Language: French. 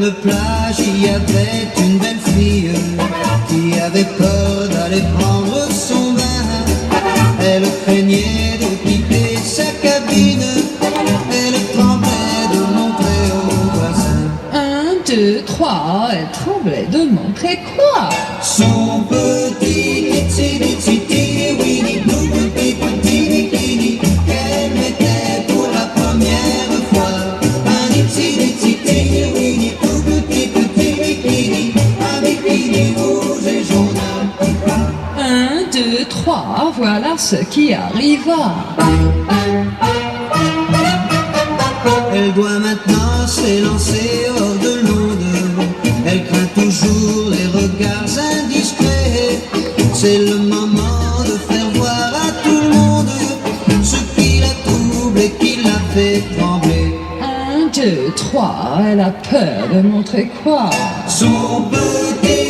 le plage, il y avait une belle fille qui avait peur d'aller prendre son bain. Elle craignait de quitter sa cabine, elle tremblait de montrer aux voisins. 1, 2, 3, elle tremblait de montrer quoi? Son petit itsy bitsy teeny weeny tout petit bikini qu'elle mettait pour la première fois. Un itsy bitsy teeny weeny tout petit bikini, un bikini rouge et jaune. 1, 2, 3, voilà ce qui arriva. Elle doit maintenant s'élancer hors de l'onde. Elle craint toujours les regards indiscrets. C'est le moment de faire voir à tout le monde ce qui la trouble et qui la fait trembler. 1, 2, 3, elle a peur de montrer quoi? Son petit